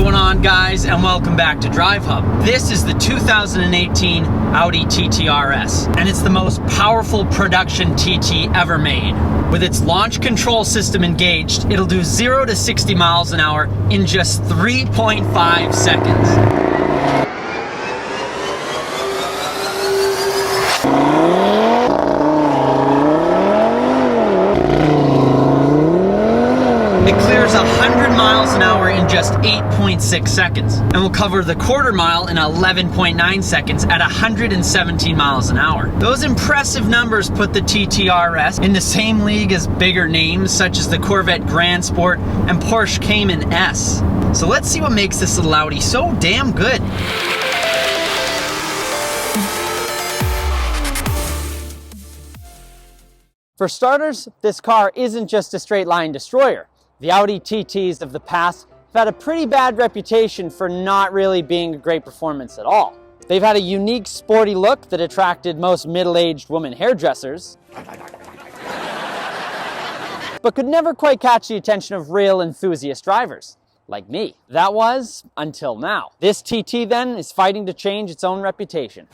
going on, guys, and welcome back to DriveHub. This is the 2018 Audi TT RS, and it's the most powerful production TT ever made. With its launch control system engaged, it'll do 0 to 60 miles an hour in just 3.5 seconds. It clears 100 miles an hour in just 8.6 seconds, and will cover the quarter mile in 11.9 seconds at 117 miles an hour. Those impressive numbers put the TT RS in the same league as bigger names such as the Corvette Grand Sport and Porsche Cayman S. So let's see what makes this little Audi so damn good. For starters, this car isn't just a straight line destroyer. The Audi TTs of the past have had a pretty bad reputation for not really being a great performance at all. They've had a unique sporty look that attracted most middle-aged women hairdressers, but could never quite catch the attention of real enthusiast drivers, like me. That was until now. This TT then is fighting to change its own reputation.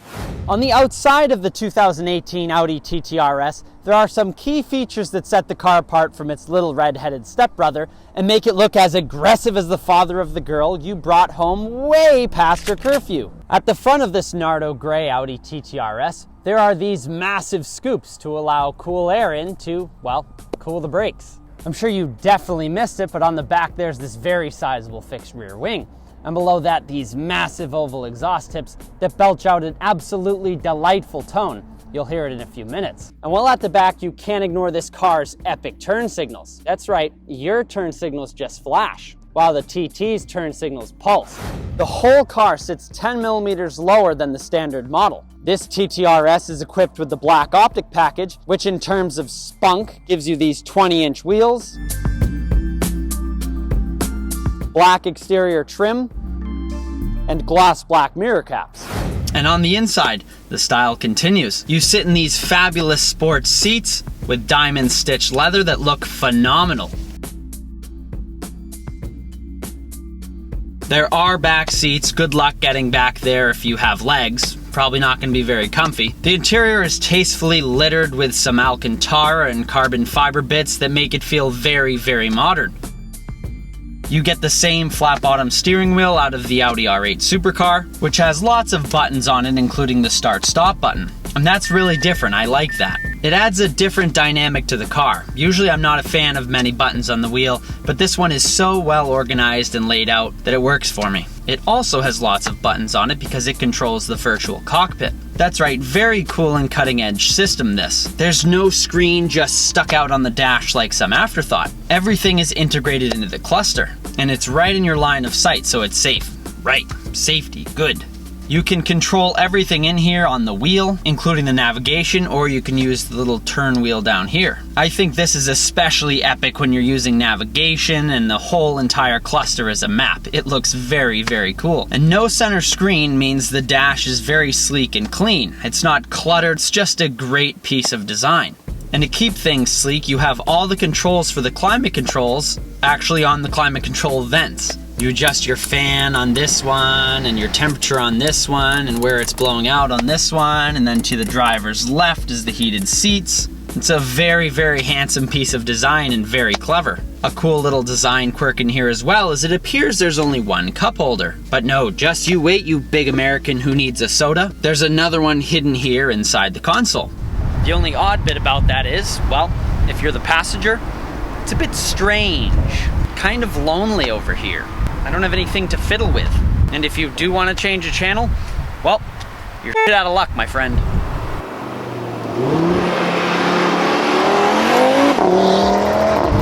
On the outside of the 2018 Audi TT RS, there are some key features that set the car apart from its little red-headed stepbrother and make it look as aggressive as the father of the girl you brought home way past her curfew. At the front of this Nardo gray Audi TT RS, there are these massive scoops to allow cool air in to, well, cool the brakes. I'm sure you definitely missed it, but on the back there's this very sizable fixed rear wing. And below that, these massive oval exhaust tips that belch out an absolutely delightful tone. You'll hear it in a few minutes. And while at the back, you can't ignore this car's epic turn signals. That's right, your turn signals just flash, while the TT's turn signals pulse. The whole car sits 10 millimeters lower than the standard model. This TT RS is equipped with the black optic package, which in terms of spunk gives you these 20-inch wheels, black exterior trim, and gloss black mirror caps. And on the inside, the style continues. You sit in these fabulous sports seats with diamond stitched leather that look phenomenal. There are back seats. Good luck getting back there if you have legs. Probably not going to be very comfy. The interior is tastefully littered with some Alcantara and carbon fiber bits that make it feel very, very modern. You get the same flat bottom steering wheel out of the Audi R8 supercar, which has lots of buttons on it, including the start-stop button. And that's really different, I like that. It adds a different dynamic to the car. Usually I'm not a fan of many buttons on the wheel, but this one is so well organized and laid out that it works for me. It also has lots of buttons on it because it controls the virtual cockpit. That's right, very cool and cutting edge system this. There's no screen just stuck out on the dash like some afterthought. Everything is integrated into the cluster, and it's right in your line of sight, so it's safe. Right, safety, good. You can control everything in here on the wheel, including the navigation, or you can use the little turn wheel down here. I think this is especially epic when you're using navigation and the whole entire cluster as a map. It looks very, very cool. And no center screen means the dash is very sleek and clean. It's not cluttered, it's just a great piece of design. And to keep things sleek, you have all the controls for the climate controls actually on the climate control vents. You adjust your fan on this one, and your temperature on this one, and where it's blowing out on this one, and then to the driver's left is the heated seats. It's a very, very handsome piece of design and very clever. A cool little design quirk in here as well is it appears there's only one cup holder. But no, just you wait, you big American who needs a soda. There's another one hidden here inside the console. The only odd bit about that is, well, if you're the passenger, it's a bit strange. Kind of lonely over here. I don't have anything to fiddle with. And if you do want to change a channel, well, you're shit out of luck, my friend.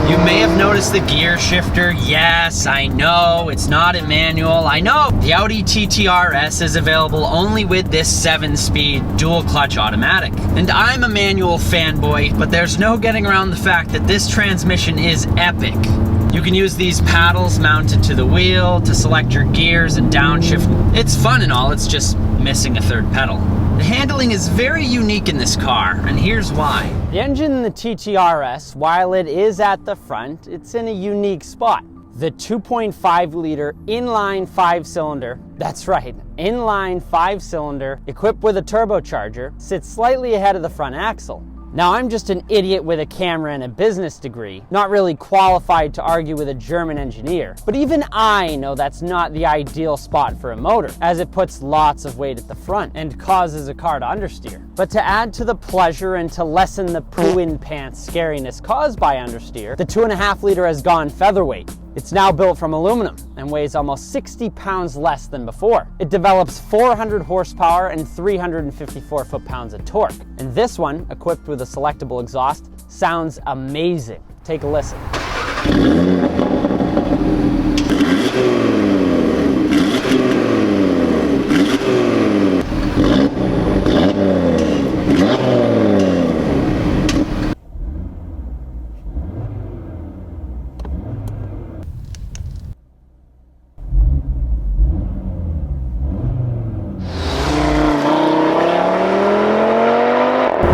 You may have noticed the gear shifter. Yes, I know, it's not a manual. I know. The Audi TT RS is available only with this 7-speed dual clutch automatic. And I'm a manual fanboy, but there's no getting around the fact that this transmission is epic. You can use these paddles mounted to the wheel to select your gears and downshift. It's fun and all, it's just missing a third pedal. The handling is very unique in this car, and here's why. The engine in the TT RS, while it is at the front, it's in a unique spot. The 2.5 liter inline 5-cylinder, that's right, inline 5-cylinder, equipped with a turbocharger, sits slightly ahead of the front axle. Now, I'm just an idiot with a camera and a business degree, not really qualified to argue with a German engineer. But even I know that's not the ideal spot for a motor, as it puts lots of weight at the front and causes a car to understeer. But to add to the pleasure and to lessen the poo-in-pants scariness caused by understeer, the 2.5 liter has gone featherweight. It's now built from aluminum and weighs almost 60 pounds less than before. It develops 400 horsepower and 354 foot-pounds of torque. And this one, equipped with a selectable exhaust, sounds amazing. Take a listen.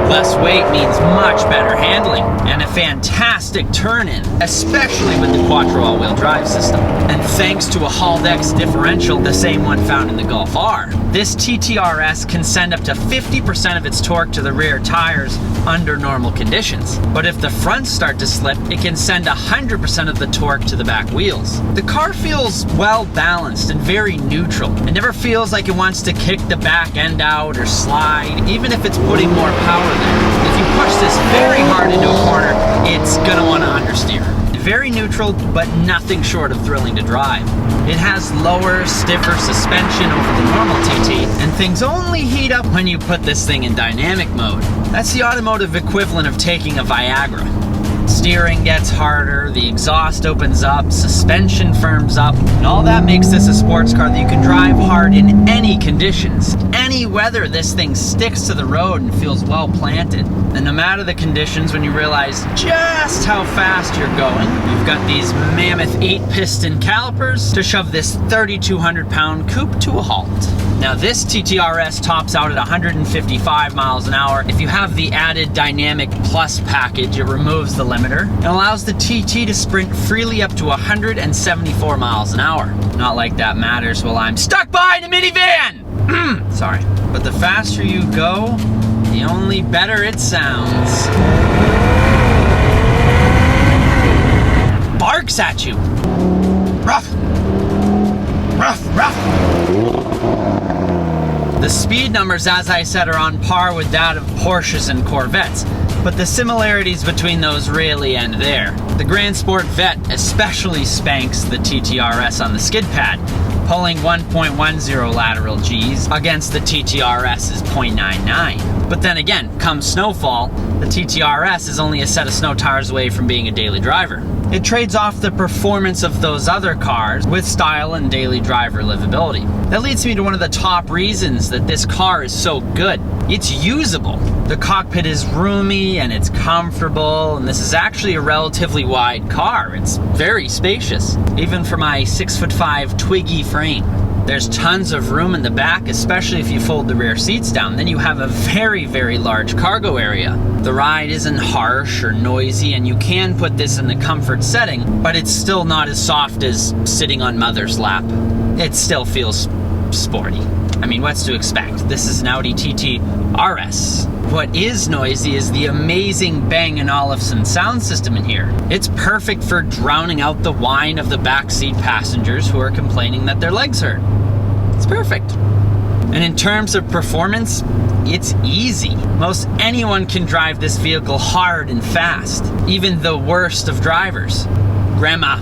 Less weight means much better handling and a fantastic turn-in, especially with the Quattro all-wheel drive system. And thanks to a Haldex differential, the same one found in the Golf R, this TTRS can send up to 50% of its torque to the rear tires under normal conditions. But if the fronts start to slip, it can send 100% of the torque to the back wheels. The car feels well balanced and very neutral. It never feels like it wants to kick the back end out or slide, even if it's putting more power there. If you push this very hard into a corner, it's gonna want to understeer. Very neutral, but nothing short of thrilling to drive. It has lower, stiffer suspension over the normal TT, and things only heat up when you put this thing in dynamic mode. That's the automotive equivalent of taking a Viagra. Steering gets harder, the exhaust opens up, suspension firms up, and all that makes this a sports car that you can drive hard in any conditions. Any weather, this thing sticks to the road and feels well planted. And no matter the conditions, when you realize just how fast you're going, you've got these mammoth 8-piston calipers to shove this 3,200-pound coupe to a halt. Now this TTRS tops out at 155 miles an hour. If you have the added Dynamic Plus package, it removes the limiter and allows the TT to sprint freely up to 174 miles an hour. Not like that matters while I'm stuck behind a minivan! Sorry. But the faster you go, the only better it sounds. Barks at you. Ruff! Ruff, ruff! The speed numbers, as I said, are on par with that of Porsches and Corvettes, but the similarities between those really end there. The Grand Sport Vette especially spanks the TTRS on the skid pad, pulling 1.10 lateral Gs against the TTRS's 0.99. But then again, come snowfall, the TTRS is only a set of snow tires away from being a daily driver. It trades off the performance of those other cars with style and daily driver livability. That leads me to one of the top reasons that this car is so good. It's usable. The cockpit is roomy and it's comfortable, and this is actually a relatively wide car. It's very spacious, even for my 6'5" Twiggy frame. There's tons of room in the back, especially if you fold the rear seats down. Then you have a very, very large cargo area. The ride isn't harsh or noisy, and you can put this in the comfort setting, but it's still not as soft as sitting on mother's lap. It still feels sporty. I mean, what's to expect? This is an Audi TT RS. What is noisy is the amazing Bang & Olufsen sound system in here. It's perfect for drowning out the whine of the backseat passengers who are complaining that their legs hurt. It's perfect. And in terms of performance, it's easy. Most anyone can drive this vehicle hard and fast, even the worst of drivers. Grandma,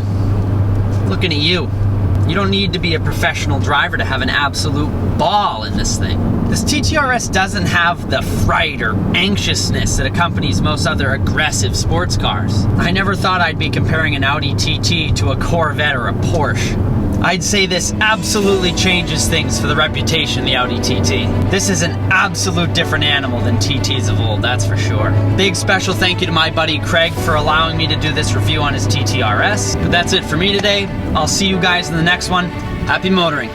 looking at you. You don't need to be a professional driver to have an absolute ball in this thing. This TTRS doesn't have the fright or anxiousness that accompanies most other aggressive sports cars. I never thought I'd be comparing an Audi TT to a Corvette or a Porsche. I'd say this absolutely changes things for the reputation of the Audi TT. This is an absolute different animal than TTs of old, that's for sure. Big special thank you to my buddy Craig for allowing me to do this review on his TTRS. But that's it for me today. I'll see you guys in the next one. Happy motoring.